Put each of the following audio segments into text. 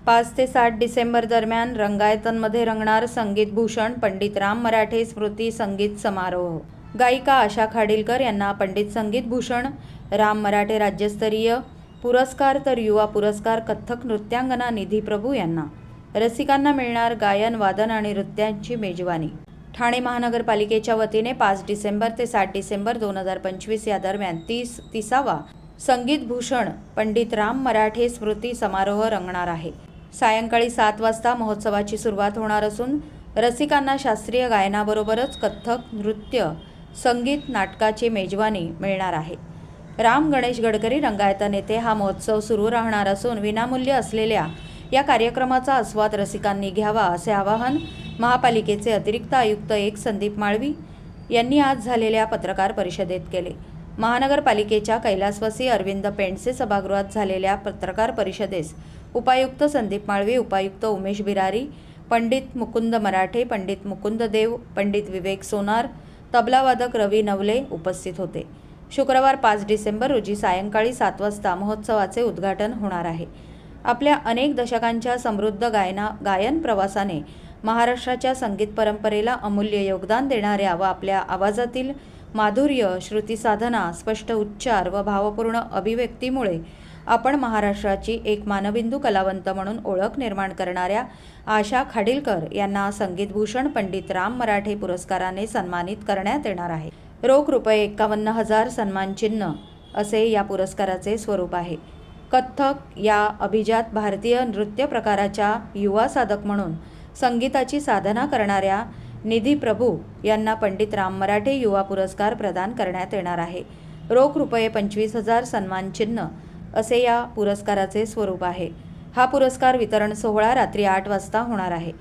5 ते 7 डिसेंबर दरम्यान रंगायतनमध्ये रंगणार संगीत भूषण पंडित राम मराठे स्मृती संगीत समारोह। गायिका आशा खाडिलकर यांना पंडित संगीत भूषण राम मराठे राज्यस्तरीय पुरस्कार, तर युवा पुरस्कार कथ्थक नृत्यांगना निधी प्रभू यांना। रसिकांना मिळणार गायन, वादन आणि नृत्यांची मेजवानी। ठाणे महानगरपालिकेच्या वतीने 5 डिसेंबर ते 7 डिसेंबर 2025 या दरम्यान 30वा संगीत भूषण पंडित राम मराठे स्मृती समारोह रंगणार आहे। सायंकाळी 7 वाजता महोत्सवाची सुरुवात होणार असून रसिकांना शास्त्रीय गायनाबरोबरच कथ्थक, नृत्य, संगीत, नाटकाची मेजवानी मिळणार आहे। राम गणेश गडकरी रंगायतन येथे हा महोत्सव सुरू राहणार असून विनामूल्य असलेल्या या कार्यक्रमाचा आस्वाद रसिकांनी घ्यावा असे आवाहन महापालिकेचे अतिरिक्त आयुक्त 1 संदीप माळवी यांनी आज झालेल्या पत्रकार परिषदेत केले। महानगरपालिकेच्या कैलासवासी अरविंद पेंडसे सभागृहात झालेल्या पत्रकार परिषदेस उपायुक्त संदीप माळवी, उपायुक्त उमेश बिरारी, पंडित मुकुंद मराठे, पंडित मुकुंद देव, पंडित विवेक सोनार, तबलावादक रवी नवले उपस्थित होते। शुक्रवार 5 डिसेंबर रोजी सायंकाळी 7 वाजता महोत्सवाचे उद्घाटन होणार आहे। आपल्या अनेक दशकांच्या समृद्ध गायन प्रवासाने महाराष्ट्राच्या संगीत परंपरेला अमूल्य योगदान देणाऱ्या व आपल्या आवाजातील माधुर्य, श्रुतीसाधना, स्पष्ट उच्चार व भावपूर्ण अभिव्यक्तीमुळे आपण महाराष्ट्राची एक मानबिंदू कलावंत म्हणून ओळख निर्माण करणाऱ्या आशा खाडिलकर यांना संगीत भूषण पंडित राम मराठे पुरस्काराने सन्मानित करण्यात येणार आहे। रोख ₹51,000 सन्मानचिन्ह असे या पुरस्काराचे स्वरूप आहे। कथ्थक या अभिजात भारतीय नृत्य प्रकाराच्या युवा साधक म्हणून संगीताची साधना करणाऱ्या निधी प्रभू यांना पंडित राम मराठे युवा पुरस्कार प्रदान करण्यात येणार आहे। रोख ₹25,000 सन्मानचिन्ह असे या पुरस्काराचे स्वरूप आहे। हा पुरस्कार वितरण सोहळा रात्री 8 वाजता होणार आहे।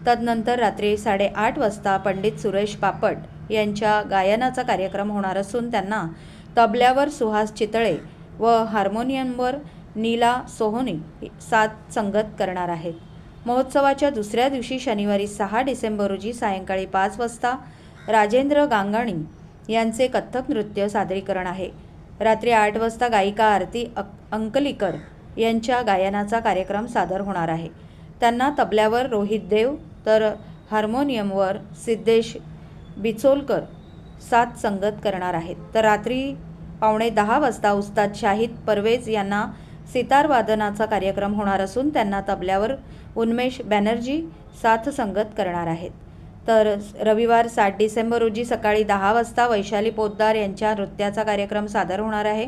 तदनंतर रात्री 8:30 वाजता पंडित सुरेश बापट यांच्या गायनाचा कार्यक्रम होणार असून त्यांना तबल्यावर सुहास चितळे व हार्मोनियमवर नीला सोहोनी साथ संगत करणार आहेत। महोत्सवाच्या दुसऱ्या दिवशी शनिवारी 6 डिसेंबर रोजी सायंकाळी 5 वाजता राजेंद्र गांगाणी यांचे कथ्थक नृत्य सादरीकरण आहे। रात्री 8 वाजता गायिका आरती अंकलीकर यांच्या गायनाचा कार्यक्रम सादर होणार आहे। त्यांना तबल्यावर रोहित देव तर हार्मोनियमवर सिद्धेश बिचोलकर साथ संगत करणार आहेत। तर रात्री 9:15 वाजता उस्ताद शाहिद परवेज यांना सितार वादनाचा कार्यक्रम होणार असून त्यांना तबल्यावर उन्मेष बॅनर्जी साथ संगत करणार आहेत। तर रविवार 7 डिसेंबर रोजी सकाळी 10 वाजता वैशाली पोद्दार यांच्या नृत्याचा कार्यक्रम सादर होणार आहे।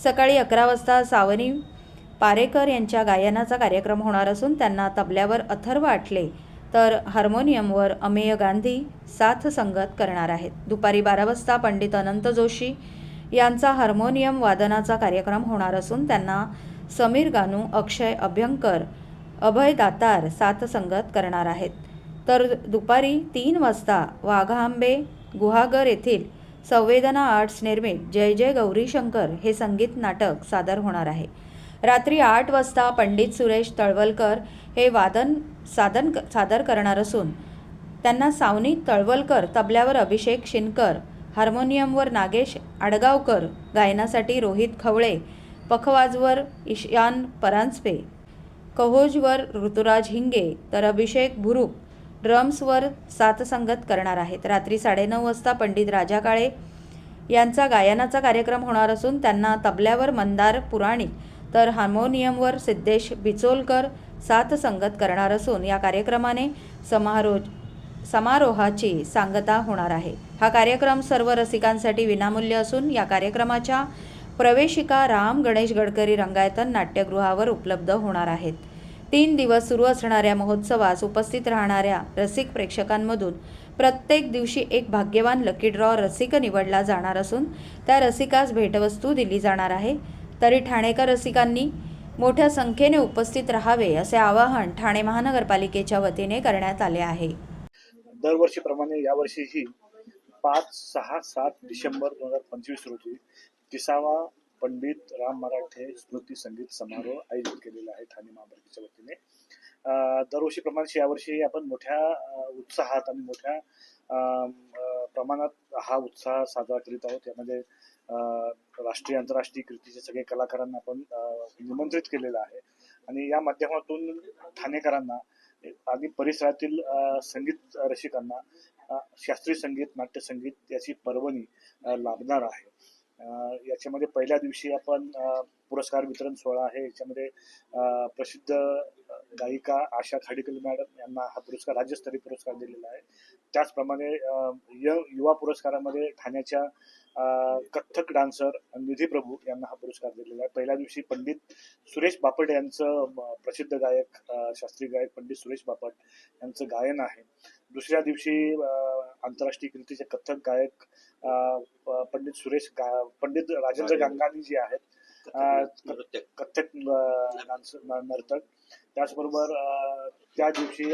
सकाळी 11 वाजता सावनी पारेकर यांच्या गायनाचा कार्यक्रम होणार असून त्यांना तबल्यावर अथर्व आठले तर हार्मोनियमवर अमेय गांधी साथ संगत करणार आहेत। दुपारी 12 वाजता पंडित अनंत जोशी यांचा हार्मोनियम वादनाचा कार्यक्रम होणार असून त्यांना समीर गानू, अक्षय अभ्यंकर, अभय दातार साथ संगत करणार आहेत। तर दुपारी 3 वाजता वाघांबे गुहागर येथील संवेदना आर्ट्स निर्मित जय जय गौरी शंकर हे संगीत नाटक सादर होणार आहे। रात्री 8 वाजता पंडित सुरेश तळवलकर हे वादन सादर करणार असून त्यांना सावनी तळवलकर, तबल्यावर अभिषेक शिनकर, हार्मोनियमवर नागेश आडगावकर, गायनासाठी रोहित खवळे, पखवाजवर ईशान परांजपे, कहोजवर ऋतुराज हिंगे तर अभिषेक भुरुक ड्रम्सवर साथ संगत करणार आहेत। रात्री 9:30 वाजता पंडित राजा काळे यांचा गायनाचा कार्यक्रम होणार असून त्यांना तबल्यावर मंदार पुराणिक तर हार्मोनियमवर सिद्धेश बिचोलकर साथ संगत करणार असून या कार्यक्रमाने समारोहाची सांगता होणार आहे। हा कार्यक्रम सर्व रसिकांसाठी विनामूल्य असून या कार्यक्रमाच्या प्रवेशिका राम गणेश गडकरी रंगायतन नाट्यगृहावर उपलब्ध होणार आहेत। 3 दिवस सुरू असणाऱ्या महोत्सवास उपस्थित राहणाऱ्या रसिक प्रेक्षकांमधून प्रत्येक दिवशी एक भाग्यवान लकी ड्रॉ रसिक निवडला जाणार असून त्या रसिकास भेटवस्तू दिली जाणार आहे। तरी ठाणेकर रसिकांनी मोठ्या संख्येने उपस्थित राहावे असे आवाहन ठाणे महानगरपालिकेच्या वतीने करण्यात आले आहे। दरवर्षीप्रमाणे यावर्षीही 5, 6, 7 डिसेंबर 2025 रोजी 30वा पंडित राम मराठे स्मृती संगीत समारोह आयोजित केलेला आहे ठाणे महापालिकेच्या वतीने। दरवर्षीप्रमाणे यावर्षी आपण मोठ्या उत्साहात आणि मोठ्या प्रमाणात हा उत्साह साजरा करीत आहोत। यामध्ये राष्ट्रीय आंतरराष्ट्रीय कीर्तीचे सगळे कलाकारांना आपण निमंत्रित केलेलं आहे। आणि या माध्यमातून ठाणेकरांना आणि परिसरातील संगीत रसिकांना शास्त्रीय संगीत, नाट्यसंगीत याची पर्वणी लाभणार आहे. याच्यामध्ये पहिल्या दिवशी आपण पुरस्कार वितरण सोहळा आहे. याच्यामध्ये प्रसिद्ध गायिका आशा खाडीकर मॅडम यांना हा पुरस्कार राज्यस्तरीय पुरस्कार दिलेला आहे. त्याचप्रमाणे युवा पुरस्कारामध्ये ठाण्याच्या कथ्थक डान्सर निधी प्रभू यांना हा पुरस्कार दिलेला आहे. पहिल्या दिवशी पंडित सुरेश बापट यांचं प्रसिद्ध गायक, शास्त्रीय गायक पंडित सुरेश बापट यांचं गायन आहे. दुसऱ्या दिवशी आंतरराष्ट्रीय कीर्तीचे कथ्थक गायक पंडित राजेंद्र गंगानी जे आहेत कथ्थक नर्तक. त्याचबरोबर त्या दिवशी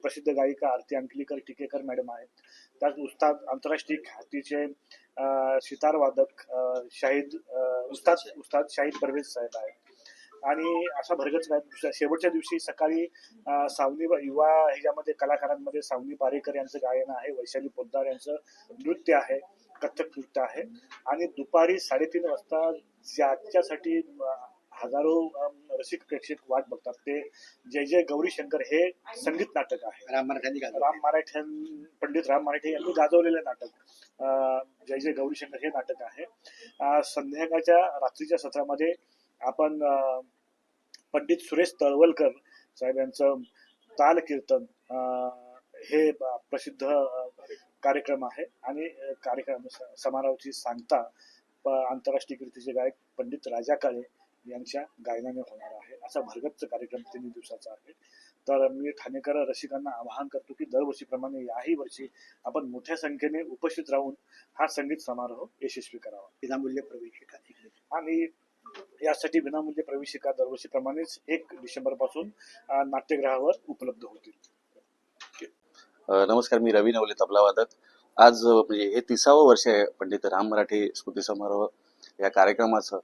प्रसिद्ध गायिका आरती अंकलीकर टिकेकर मॅडम आहेत. त्याच आंतरराष्ट्रीय ख्यातीचे सितार वादक उस्ताद शाहीद परवेज साहेब आहेत. आणि अशा भरगच काय शेवटच्या दिवशी सकाळी सावनी युवा ह्याच्यामध्ये कलाकारांमध्ये सावनी पारेकर यांचं गायन आहे, वैशाली पोद्दार यांचं नृत्य आहे, कथ्थक नृत्य आहे. आणि दुपारी 3:30 वाजता ज्याच्यासाठी हजारो रसिक प्रेक्षक वाट बघतात ते जय जय गौरी शंकर हे संगीत नाटक आहे. पंडित राम मराठे यांनी गाजवलेलं नाटक जय जय गौरी शंकर हे नाटक आहे. संध्याकाळच्या रात्रीच्या सत्रामध्ये आपण पंडित सुरेश तळवलकर साहेब यांचं ताल कीर्तन हे प्रसिद्ध कार्यक्रम आहे. आणि कार्यक्रम समारोहाची सांगता आंतरराष्ट्रीय कीर्तीचे गायक पंडित राजा काळे यांच्या गायनाने होणार आहे. असा भरगच्च कार्यक्रम 3 दिवसाचा आहे. तर मी ठाणेकर रसिकांना आवाहन करतो की दरवर्षीप्रमाणे याही वर्षी आपण मोठ्या संख्येने उपस्थित राहून हा संगीत समारोह यशस्वी करावा. विनामूल्य प्रवेशिका आणि यासाठी विनामूल्य प्रवेशिका दरवर्षीप्रमाणेच 1 डिसेंबर पासून नाट्यगृहावर उपलब्ध होतील. नमस्कार, मी रवी नवले, तबला वादक. आज म्हणजे हे 30वं वर्ष आहे पंडित राम मराठे स्मृती समारोह या कार्यक्रमाचं.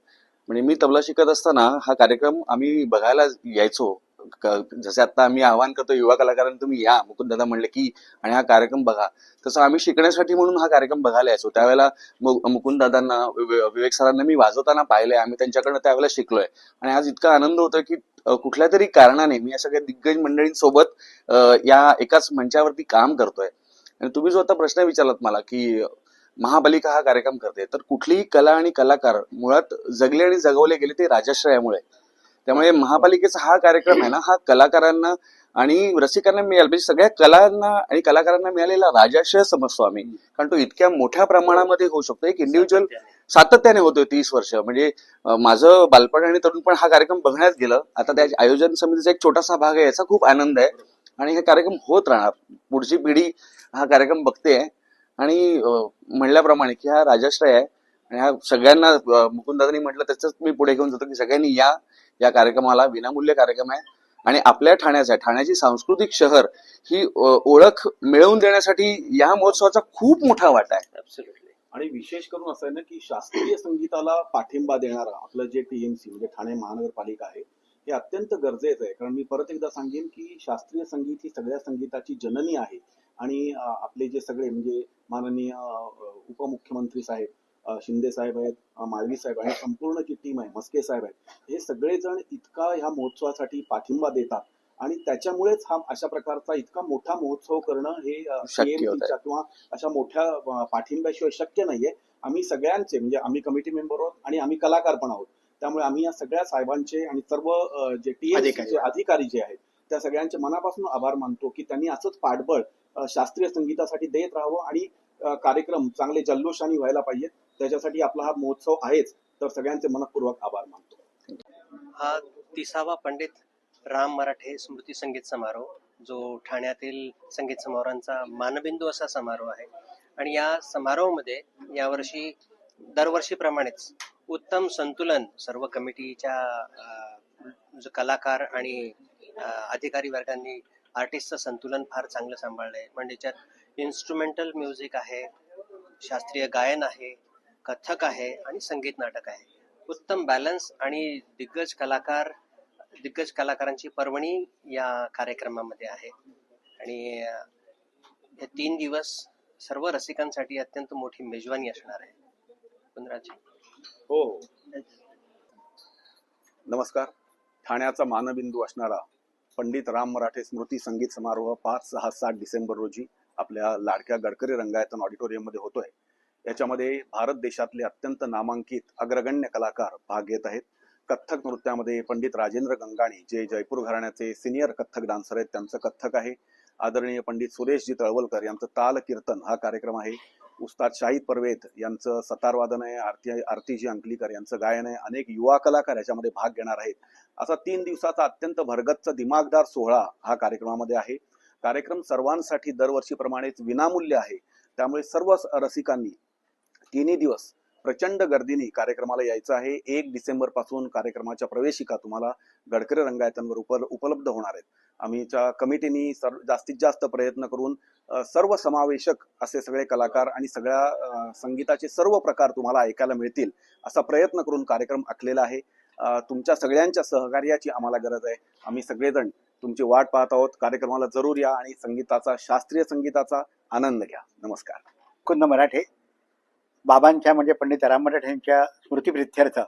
म्हणजे मी तबला शिकत असताना हा कार्यक्रम आम्ही बघायला यायचो. जसे आता आम्ही आवाहन करतो युवा कलाकारांना तुम्ही या, मुकुंद दादा म्हणले की आणि हा कार्यक्रम बघा, तसं आम्ही शिकण्यासाठी म्हणून हा कार्यक्रम बघायला यायचो. त्यावेळेला मुकुंद दादांना, विवेक सरांना मी वाजवताना पाहिलंय, आम्ही त्यांच्याकडनं त्यावेळेला शिकलोय. आणि आज इतका आनंद होतोय की कुठल्या तरी कारणाने मी या सगळ्या दिग्गज मंडळींसोबत या एकाच मंचावरती काम करतोय. आणि तुम्ही जो आता प्रश्न विचारलात मला की महापालिका हा कार्यक्रम करते, तर कुठलीही कला आणि कलाकार मुळात जगले आणि जगवले गेले ते राजाश्रयामुळे. त्यामुळे महापालिकेचा हा कार्यक्रम आहे ना, हा कलाकारांना आणि रसिकांना मिळाला, म्हणजे सगळ्या कलांना आणि कलाकारांना मिळालेला राजाश्रय समजतो आम्ही. कारण तो इतक्या मोठ्या प्रमाणामध्ये होऊ शकतो. एक इंडिव्हिज्युअल सातत्याने होतोय 30 वर्ष. म्हणजे माझं बालपण आणि तरुणपण हा कार्यक्रम बघण्यात गेलं. आता त्या आयोजन समितीचा एक छोटासा भाग आहे, याचा खूप आनंद आहे. आणि हे कार्यक्रम होत राहणार. पुढची पिढी हा कार्यक्रम बघते. आणि म्हणल्याप्रमाणे की हा राजाश्रय आहे. आणि हा सगळ्यांना मुकुंदादांनी म्हटलं त्याच मी पुढे घेऊन जातो की सगळ्यांनी या कार्यक्रमाला. विनामूल्य कार्यक्रम आहे. आणि आपल्या ठाण्याची सांस्कृतिक शहर ही ओळख मिळवून देण्यासाठी या महोत्सवाचा खूप मोठा वाटा आहे. आणि विशेष करून असं आहे ना की शास्त्रीय संगीताला पाठिंबा देणारा आपलं जे TMC म्हणजे ठाणे महानगरपालिका आहे हे अत्यंत गरजेचं आहे. कारण मी परत एकदा सांगेन की शास्त्रीय संगीत ही सगळ्या संगीताची जननी आहे. आणि आपले जे सगळे म्हणजे माननीय उपमुख्यमंत्री साहेब शिंदे साहेब आहेत, माळवी साहेब आणि संपूर्ण जी टीम आहे, मस्के साहेब आहेत, हे सगळेजण इतका ह्या महोत्सवासाठी पाठिंबा देतात. आणि त्याच्यामुळेच हा अशा प्रकारचा इतका मोठा महोत्सव करणं हे TMCच्या किंवा अशा मोठ्या पाठिंब्याशिवाय शक्य नाहीये. आम्ही सगळ्यांचे म्हणजे आम्ही कमिटी मेंबर आहोत आणि आम्ही कलाकार पण आहोत. त्यामुळे आम्ही या सगळ्या साहेबांचे आणि सर्व जे TMCचे अधिकारी जे आहेत त्या सगळ्यांचे मनापासून आभार मानतो की त्यांनी असंच पाठबळ शास्त्रीय संगीतासाठी देत राहावं आणि कार्यक्रम चांगले जल्लोषाने व्हायला पाहिजेत. त्याच्यासाठी आपला हा महोत्सव आहेच. तर सगळ्यांचे मनपूर्वक आभार मानतो. हा 30वा पंडित राम मराठे स्मृती संगीत समारोह जो ठाण्यातील संगीत समारोहांचा मानबिंदू असा समारोह आहे. आणि या समारोहामध्ये यावर्षी दरवर्षीप्रमाणेच उत्तम संतुलन सर्व कमिटीच्या कलाकार आणि अधिकारी वर्गांनी आर्टिस्टचं संतुलन फार चांगलं सांभाळलंय. म्हणजे त्यात इन्स्ट्रुमेंटल म्युझिक आहे, शास्त्रीय गायन आहे, कथ्थक आहे आणि संगीत नाटक आहे. उत्तम बॅलन्स आणि दिग्गज कलाकारांची पर्वणी या कार्यक्रमामध्ये आहे. आणि हे 3 दिवस सर्व रसिकांसाठी अत्यंत मोठी मेजवानी असणार आहे. हो, नमस्कार. ठाण्याचा मानबिंदू असणारा पंडित राम मराठे स्मृती संगीत समारोह 5, 6, 7 डिसेंबर रोजी आपल्या लाडक्या गडकरी रंगायतन ऑडिटोरियममध्ये होतोय. याच्यामध्ये भारत देशातले अत्यंत नामांकित अग्रगण्य कलाकार भाग घेत आहेत. कथ्थक नृत्यामध्ये पंडित राजेंद्र गंगाणी, जे जयपूर घराण्याचे सिनियर कथ्थक डान्सर आहेत, त्यांचं कथ्थक आहे. आदरणीय पंडित सुरेशजी तळवलकर यांचं ताल कीर्तन हा कार्यक्रम आहे. उस्ताद शाहिद परवेद यांचं सतार वादन आहे. आरतीजी अंकलीकर यांचं गायन आहे. अनेक युवा कलाकार याच्यामध्ये भाग घेणार आहेत. असा 3 दिवसाचा अत्यंत भरगच्च दिमागदार सोहळा हा कार्यक्रमामध्ये आहे. कार्यक्रम सर्वांसाठी दरवर्षीप्रमाणेच विनामूल्य आहे. त्यामुळे सर्व रसिकांनी 3 दिवस प्रचंड गर्दीने कार्यक्रमाला यायचं आहे. 1 डिसेंबर पासून कार्यक्रमाच्या प्रवेशिका तुम्हाला गडकरी रंगायतांवर उपलब्ध होणार आहेत. आम्हीच्या कमिटीने जास्तीत जास्त प्रयत्न करून सर्व समावेशक असे सगळे कलाकार आणि सगळ्या संगीताचे सर्व प्रकार तुम्हाला ऐकायला मिळतील असा प्रयत्न करून कार्यक्रम आखलेला आहे. तुमच्या सगळ्यांच्या सहकार्याची आम्हाला गरज आहे. आम्ही सगळेजण तुमची वाट पाहत आहोत. कार्यक्रमाला जरूर या आणि शास्त्रीय संगीताचा आनंद घ्या. नमस्कार. मुकुंद मराठे बाबांच्या म्हणजे पंडित राम मराठे यांच्या स्मृतिप्रित्यर्थ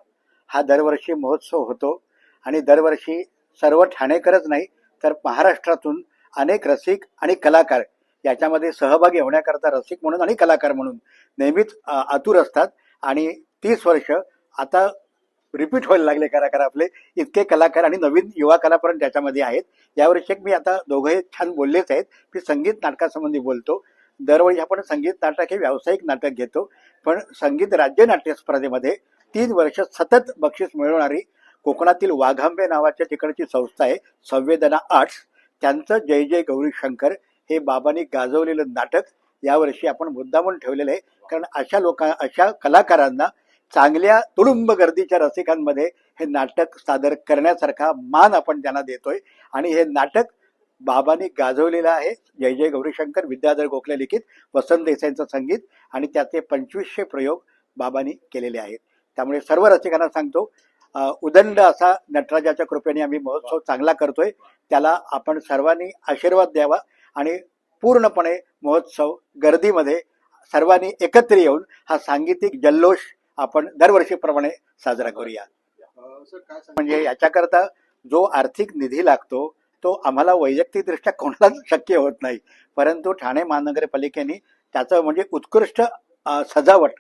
हा दरवर्षी महोत्सव होतो आणि दरवर्षी सर्व ठाणेकरच नाही तर महाराष्ट्रातून अनेक रसिक आणि कलाकार याच्यामध्ये सहभागी होण्याकरता रसिक म्हणून आणि कलाकार म्हणून नेहमीच आतुर असतात. आणि 30 वर्ष आता रिपीट व्हायला लागले कलाकार आपले. इतके कलाकार आणि नवीन युवा कलाकार त्याच्यामध्ये आहेत. यावर्षी मी आता दोघंही छान बोललेच आहेत. मी संगीत नाटकासंबंधी बोलतो. दरवेळी आपण संगीत नाटक हे व्यावसायिक नाटक घेतो, पण संगीत राज्य नाट्य स्पर्धेमध्ये 3 वर्ष सतत बक्षीस मिळवणारी कोकणातील वाघांबे नावाच्या तिकडची संस्था आहे संवेदना आर्ट्स. त्यांचं जय जय गौरी शंकर हे बाबांनी गाजवलेलं नाटक यावर्षी आपण मुद्दामून ठेवलेलं आहे. कारण अशा कलाकारांना चांगल्या तुडुंब गर्दीच्या रसिकांमध्ये हे नाटक सादर करण्यासारखा मान आपण त्यांना देतोय. आणि हे नाटक बाबांनी गाजवलेलं आहे. जय जय गौरीशंकर विद्याधर गोखले लिखित, वसंत देसाईंचं संगीत आणि त्याचे 2500 प्रयोग बाबांनी केलेले आहेत. त्यामुळे सर्व रसिकांना सांगतो, उदंड असा नटराजाच्या कृपेने आम्ही महोत्सव चांगला करतोय. त्याला आपण सर्वांनी आशीर्वाद द्यावा आणि पूर्णपणे महोत्सव गर्दीमध्ये सर्वांनी एकत्र येऊन हा सांगीतिक जल्लोष आपण दरवर्षीप्रमाणे साजरा करूया. म्हणजे याच्याकरता जो आर्थिक निधी लागतो तो आम्हाला वैयक्तिकदृष्ट्या कोणालाच शक्य होत नाही, परंतु ठाणे महानगरपालिकेने त्याचं म्हणजे उत्कृष्ट सजावट,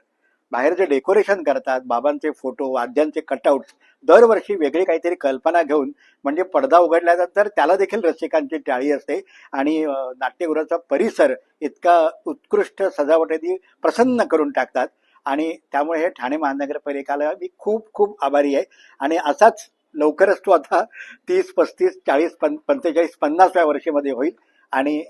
बाहेर जे डेकोरेशन करतात, बाबांचे फोटो, वाद्यांचे कटआउट, दरवर्षी वेगळी काहीतरी कल्पना घेऊन म्हणजे पडदा उघडल्यानंतर त्याला देखील रसिकांची टाळी असते. आणि नाट्यगृहाचा परिसर इतका उत्कृष्ट सजावटीने प्रसन्न करून टाकतात. आणि त्यामुळे हे ठाणे महानगरपालिकेला मी खूप खूप आभारी आहे. आणि असाच लवकरच तो आता 30, 35, 40, 45, 50व्या वर्षीमध्ये होईल. आणि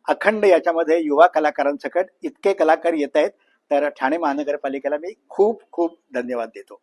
अखंड याच्यामध्ये युवा कलाकारांसकट इतके कलाकार येत आहेत, तर ठाणे महानगरपालिकेला मी खूप खूप धन्यवाद देतो.